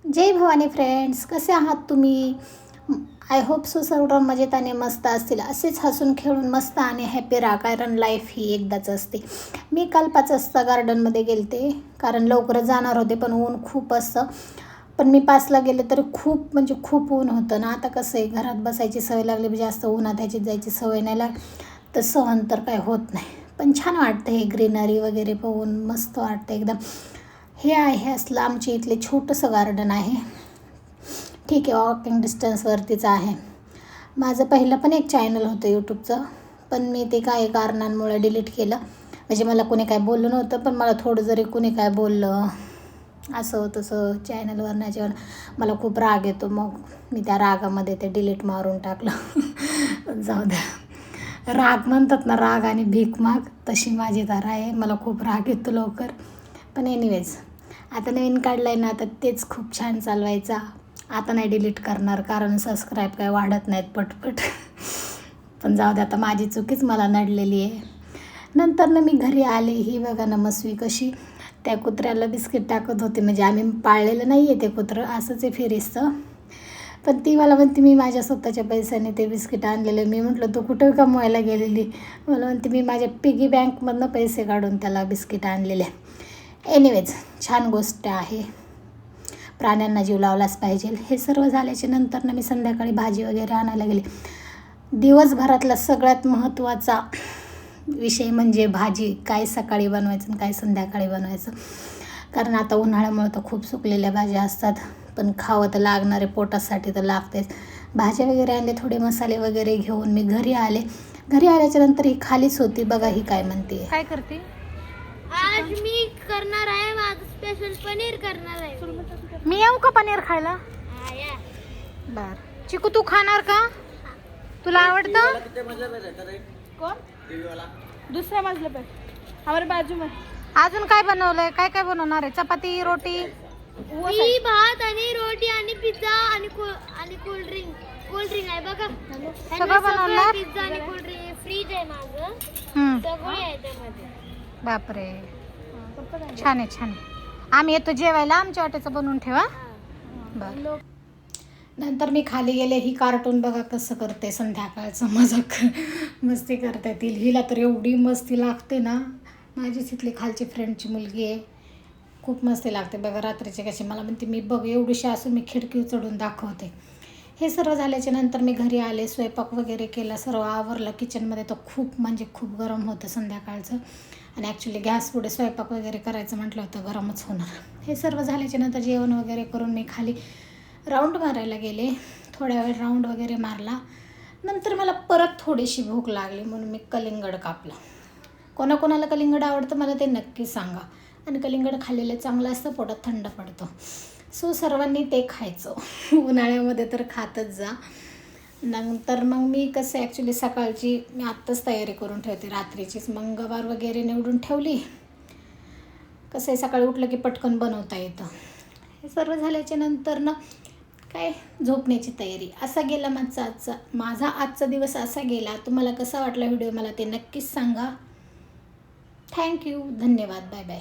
जय Bhavani friends, कसे आहात तुम्ही? आय होप सो सर्व मजेत आणि मस्त असतील. असेच हसून खेळून मस्त आणि हॅपी राहा, कारण लाईफ ही एकदाच असते. मी काल 5 वाजता गार्डनमध्ये गेलते, कारण लवकरच जाणार होते, पण ऊन खूप असतं. पण मी 5ला गेले तरी खूप म्हणजे खूप ऊन होतं ना. आता कसं आहे, घरात बसायची सवय लागली, जास्त उन्हात ह्याच्यात जायची सवय नाही तर सहन तर काय होत नाही. पण छान वाटतं हे ग्रीनरी वगैरे पाहून, मस्त वाटतं एकदम. हे आहे असलं आमच्या इथले छोटंसं गार्डन आहे. ठीक आहे, वॉकिंग डिस्टन्सवरतीच आहे. माझं पहिलं पण एक चॅनल होतं यूट्यूबचं, पण मी ते काही कारणांमुळे डिलीट केलं. म्हणजे मला कोणी काय बोललं नव्हतं, पण मला थोडं जरी कोणी काय बोललं असं तसं चॅनलवर नाही, मला खूप राग येतो. मग मी त्या रागामध्ये ते डिलीट मारून टाकलं. जाऊ द्या, राग म्हणतात ना, राग आणि भीक माग, तशी माझी धारा आहे. मला खूप राग येतो लवकर. पण एनिवेज, आता नवीन काढलं आहे ना, तर तेच खूप छान चालवायचा. आता नाही डिलीट करणार, कारण सबस्क्राईब काय वाढत नाहीत पटपट. पण जाऊ दे, आता माझी चुकीच मला नडलेली आहे. नंतर ना मी घरी आले. ही बघा ना मस्वी कशी त्या कुत्र्याला बिस्किट टाकत होते. म्हणजे आम्ही पाळलेलं नाही आहे ते कुत्रं, असंच आहे फिरिस्तं. पण ती मला म्हणते मी माझ्या स्वतःच्या पैशाने ते बिस्किट आणलेले. मी म्हटलं तू कुठं कमवायला गेलेली? मला म्हणते मी माझ्या पिगी बँकमधनं पैसे काढून त्याला बिस्किट आणलेले. एनिवेज, छान गोष्ट आहे. प्राण्यांना जीव लावलाच पाहिजे. हे सर्व झाल्याच्या नंतर ना मी संध्याकाळी भाजी वगैरे आणायला गेले. दिवसभरातला सगळ्यात महत्त्वाचा विषय म्हणजे भाजी. काय सकाळी बनवायचं आणि काय संध्याकाळी बनवायचं. कारण आता उन्हाळ्यामुळे तर खूप सुकलेल्या भाज्या असतात, पण खावं तर लागणारे, पोटासाठी तर लागतेच. भाज्या वगैरे आणले, थोडे मसाले वगैरे घेऊन मी घरी आले. घरी आल्याच्या नंतर ही खालीच होती. बघा ही काय म्हणते. काय करते? आज मी करणार आहे, माझं स्पेशल पनीर करणार आहे. मी येऊ का पनीर खायला? या. बर. चिकू तू खाणार का? तुला आवडतं? कोण? दुसऱ्या मजले पे हमारे बाजू में. अजून काय बनवलंय? काय काय बनवणार आहे? चपाती, रोटी? मी भात आणि रोटी आणि पिझ्झा आणि कोल्ड्रिंक. कोल्ड्रिंक आहे बघा. सगळं बनवणार? पिझ्झा आणि कोल्ड्रिंक. फ्रीज आहे माझं, सगळे आहे त्यामध्ये. बापरे, छान आहे छान आहे. आम्ही येतो जेवायला, आमच्या वाट्याचं बनवून ठेवा. बर. नंतर मी खाली गेले. ही कार्टून बघा कसं करते, संध्याकाळचं मजाक मस्ती करता येतील. हिला तर एवढी मस्ती लागते ना. माझी तिथली खालची फ्रेंडची मुलगी आहे, खूप मस्ती लागते. बघा रात्रीचे कशी मला म्हणते मी बघ एवढीशी असून मी खिडकी चढून दाखवते. हे सर्व झाल्याच्या नंतर मी घरी आले, स्वयंपाक वगैरे केला, सर्व आवरलं. किचनमध्ये तर खूप म्हणजे खूप गरम होतं संध्याकाळचं, आणि ॲक्च्युली गॅस पुढे स्वयंपाक वगैरे करायचं म्हटलं होतं गरमच होणार. हे सर्व झाल्याच्या नंतर जेवण वगैरे करून मी खाली राऊंड मारायला गेले. थोड्या वेळ राऊंड वगैरे मारला. नंतर मला परत थोडीशी भूक लागली, म्हणून मी कलिंगड कापलं. कोणाकोणाला कलिंगड आवडतं मला ते नक्की सांगा. आणि कलिंगड खाल्लेलं चांगलं असतं, पोटात थंड पडतं. सो सर्वांनी ते खायचं. उन्हाळ्यामध्ये तर खातच जा. नंतर मग मी कसं ॲक्च्युली सकाळची मी आत्ताच तयारी करून ठेवते, रात्रीचीच. मग गवार वगैरे निवडून ठेवली. कसं आहे, सकाळी उठलं की पटकन बनवता येतं. हे सर्व झाल्याच्या नंतर ना काय झोपण्याची तयारी. असा गेला माझा आजचा दिवस असा गेला. तुम्हाला कसा वाटला व्हिडिओ मला ते नक्कीच सांगा. थँक्यू, धन्यवाद, बाय बाय.